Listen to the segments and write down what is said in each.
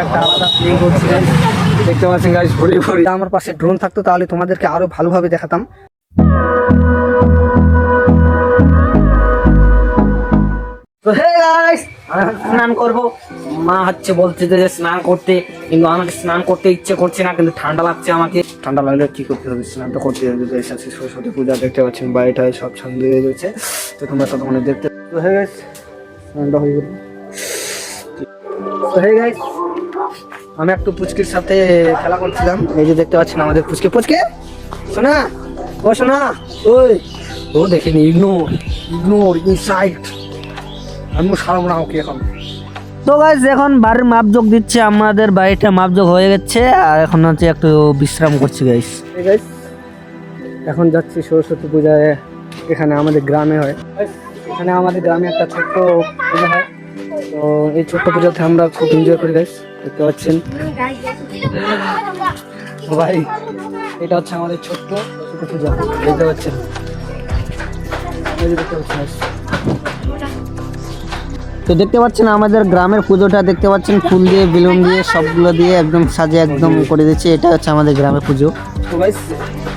একটা আলাদা ফিলিং করছি দেখতে পাচ্ছেন গাইস, ঘুরে ঘুরে আমার পাশে ড্রোন থাকতো তাহলে তোমাদেরকে আরো ভালোভাবে দেখাতাম। তো হে গাইস, স্নান করবো। মা হচ্ছে বলছে যে স্নান করতে, কিন্তু আমাকে স্নান করতে ইচ্ছে করছে না, কিন্তু ঠান্ডা লাগছে। আমাকে ঠান্ডা লাগলে কি করতে হবে, স্নান তো করতে হবে। সরস্বতী পূজা দেখতে পাচ্ছেন বাড়িটায় সব ছন্দ হয়ে গেছে, তো তোমরা ততক্ষণে দেখতে। তো হে গাইস, স্নানটা হয়ে গেল। তো হে গাইস, আমি একটু পুচকির সাথে খেলা করছিলাম। এই যে দেখতে পাচ্ছেন আমাদের পুচকে। পুচকে শোনা, ও শোনা, ওই ও দেখিনি, ইগনোর ইগনোর ইনসাইড। আমি সারব না ওকে এখন। তো গাইস, এখন বাড়ির মাপজোক দিচ্ছে, আমাদের বাড়িটা মাপজোক হয়ে গেছে, আর এখন হচ্ছে একটু বিশ্রাম করছি গাইস। গাইস, এখন যাচ্ছি সরস্বতী পূজায়, এখানে আমাদের গ্রামে হয়। এখানে আমাদের গ্রামে একটা ছোট্ট পূজা হয়, তো এই ছোট্ট পূজাতে আমরা খুব এনজয় করি গাইস। দেখতে পাচ্ছেন ভাই, এটা হচ্ছে আমাদের ছোট্ট পূজা, দেখতে পাচ্ছেন। তো দেখতে পাচ্ছেন আমাদের গ্রামের পুজোটা, দেখতে পাচ্ছেন ফুল দিয়ে বেলুন দিয়ে সবগুলো দিয়ে একদম সাজে একদম করে দিচ্ছে। এটা হচ্ছে আমাদের গ্রামের পুজো। তো গাইস,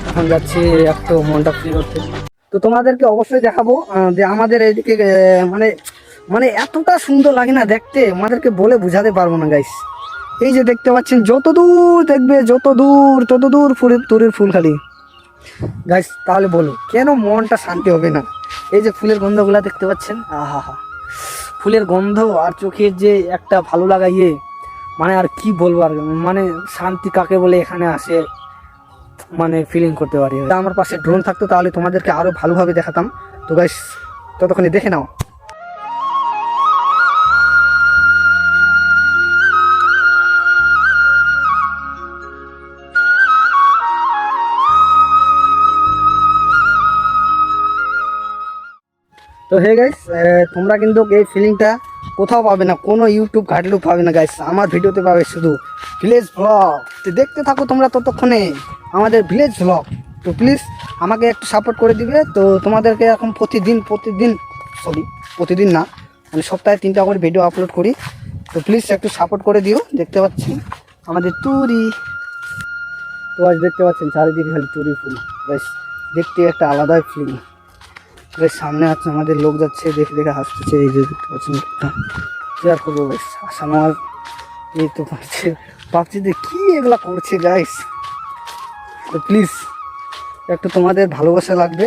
এখন যাচ্ছি একটু মনটা ফ্রি করতে। তো তোমাদেরকে অবশ্যই দেখাবো যে আমাদের এইদিকে মানে মানে এতটা সুন্দর লাগে না দেখতে, আমাদেরকে বলে বোঝাতে পারবো না গাইস। এই যে দেখতে পাচ্ছেন, যত দূর দেখবে যত দূর তত দূর ফুলের ফুল খালি গাইস। তাহলে বলো কেন মনটা শান্তি হবে না? এই যে ফুলের গন্ধগুলা দেখতে পাচ্ছেন, আহা হা, ফুলের গন্ধ আর চোখের যে একটা ভালো লাগা, মানে আর কি বলবো, আর মানে শান্তি কাকে বলে এখানে আসে মানে ফিলিং করতে পারি। আমার পাশে ড্রোন থাকতো তাহলে তোমাদেরকে আরো ভালোভাবে দেখাতাম। তো গাইস, ততক্ষণে দেখে নাও। তো হে গাইস, তোমরা কিন্তু এই ফিলিংটা কোথাও পাবে না, কোনো ইউটিউব ঘাটলেও পাবে না গাইস। আমার ভিডিওতে পাবে শুধু ভিলেজ ব্লগ। তো দেখতে থাকো তোমরা ততক্ষণে আমাদের ভিলেজ ব্লগ। তো প্লিজ আমাকে একটু সাপোর্ট করে দিবে। তো তোমাদেরকে এখন প্রতিদিন না, মানে সপ্তাহে 3টা করে ভিডিও আপলোড করি। তো প্লিজ একটু সাপোর্ট করে দিও। দেখতে পাচ্ছি আমাদের তুরি, তো আজ দেখতে পাচ্ছেন চারিদিকে খালি তুরি ফুল গাইস, দেখতে একটা আলাদাই ফিলিং। সামনে আছে আমাদের লোক যাচ্ছে, দেখে দেখে হাসতেছে। এই যে দেখতে পাচ্ছেন, শেয়ার করবো গাইস। আমার এই তো ভাবছি যে কি এগুলা করছে গাইস। তো প্লিজ একটু তোমাদের ভালোবাসা লাগবে,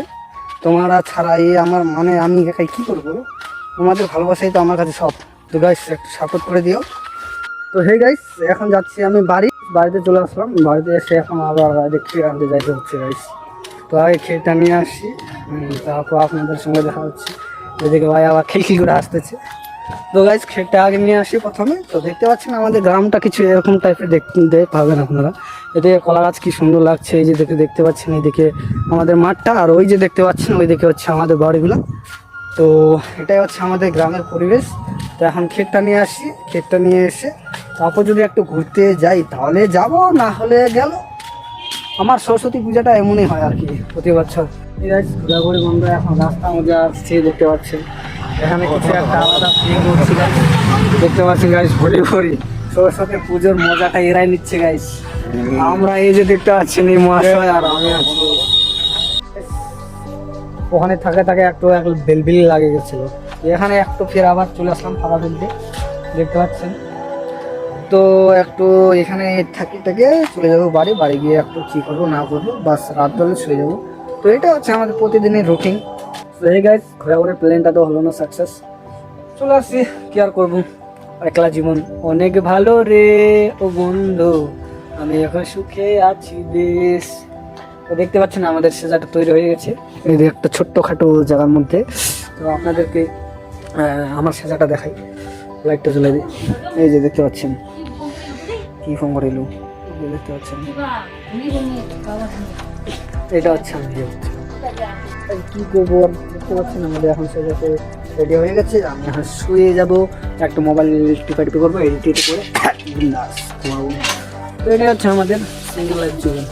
তোমরা ছাড়া আমার মানে আমি একাই কী করবো, তোমাদের ভালোবাসাই তো আমার কাছে সব। তো গাইস একটু সাপোর্ট করে দিও। তো হে গাইস, এখন যাচ্ছি আমি বাড়িতে চলে আসলাম। বাড়িতে এসে এখন আবার দেখতে আনতে যাইতে হচ্ছে গাইস। তো আগে খেলটা নিয়ে আসি, তারপর আপনাদের সঙ্গে দেখা হচ্ছে। এদিকে ভাই আবার খিলখিল করে আসতেছে। তো গাইস, খেলটা আগে নিয়ে আসি প্রথমে। তো দেখতে পাচ্ছেন আমাদের গ্রামটা কিছু এরকম টাইপের দেখতে পাবেন আপনারা। এদিকে কলা গাছ কি সুন্দর লাগছে, এই যে দেখতে পাচ্ছেন, এইদিকে আমাদের মাঠটা, আর ওই যে দেখতে পাচ্ছেন ওইদিকে হচ্ছে আমাদের বাড়িগুলো। তো এটাই হচ্ছে আমাদের গ্রামের পরিবেশ। তো এখন খেলটা নিয়ে আসি, খেলটা নিয়ে এসে তারপর যদি একটু ঘুরতে যাই তাহলে যাব, না হলে গেল। আমার সরস্বতী পূজাটা এমনই হয় আর কি প্রতি বছর। ঘোরাঘুরি বন্ধ, এখন রাস্তার মধ্যে আসছি, দেখতে পাচ্ছেন এখানে কিছু একটা আলাদা ফিলিং করছি গাইস। দেখতে পাচ্ছেন গাইস, ঘুরি সরস্বতী পুজোর মজাটা এরাই নিচ্ছে গাইস। আমরা এই যে দেখতে পাচ্ছেন এই মহাশয় আর আমি আছি, ওখানে থাকে একটু বেলবিল লাগে গেছিল, এখানে একটু ফের আবার চলে আসলাম ফাঁকা ফেলতে, দেখতে পাচ্ছেন। তো একটু এখানে থেকে চলে যাবো বাড়ি গিয়ে একটু কী করবো না করবো, বাস রাত হলে শুয়ে যাবো। তো এটা হচ্ছে আমাদের প্রতিদিনের রুটিন। তো এই গাইস, ঘোরাঘুরির প্ল্যানটা তো হলো না সাকসেস, চলে আসছি, কি আর করবো, একলা জীবন অনেক ভালো রে ও বন্ধু, আমি এখন সুখে আছি বেশ। তো দেখতে পাচ্ছেন আমাদের সেজাটা তৈরি হয়ে গেছে, এই যে একটা ছোট্টখাটো জায়গার মধ্যে। তো আপনাদেরকে আমার সেজাটা দেখাই, লাইটটা জ্বলে দিই। এই যে দেখতে পাচ্ছেন কি ফোন করে এলো, দেখতে পাচ্ছেন এটা হচ্ছে আমি কি করবো। দেখতে পাচ্ছেন আমাদের এখন সেজাতে রেডি হয়ে গেছে, আমি এখন শুয়ে যাবো, একটু মোবাইল টিপি করবো, এডিট করে ঘুমাবো। তো এটা হচ্ছে আমাদের সিঙ্গেল লাইফ জীবন।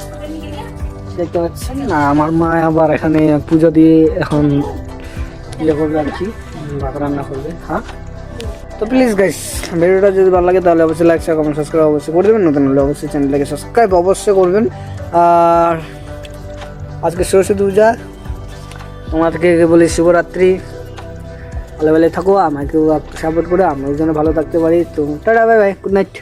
দেখতে পাচ্ছেন না, আমার মা আবার এখানে পুজো দিয়ে এখন ইয়ে করবে আর কি, ভাত রান্না করবে। হ্যাঁ, তো প্লিজ গাইস ভিডিওটা যদি ভালো লাগে তাহলে অবশ্যই লাইক শেয়ার কমেন্ট সাবস্ক্রাইব অবশ্যই করে দেবেন, নতুন হলে অবশ্যই চ্যানেলটাকে সাবস্ক্রাইব অবশ্যই করবেন। আর আজকে সরস্বতী পূজা, তোমাদেরকে বলি শুভরাত্রি, ভালো ভালো থাকো, আমাকেও সাপোর্ট করে আমরাও যেন ভালো থাকতে পারি। তো tata, bye bye, good night.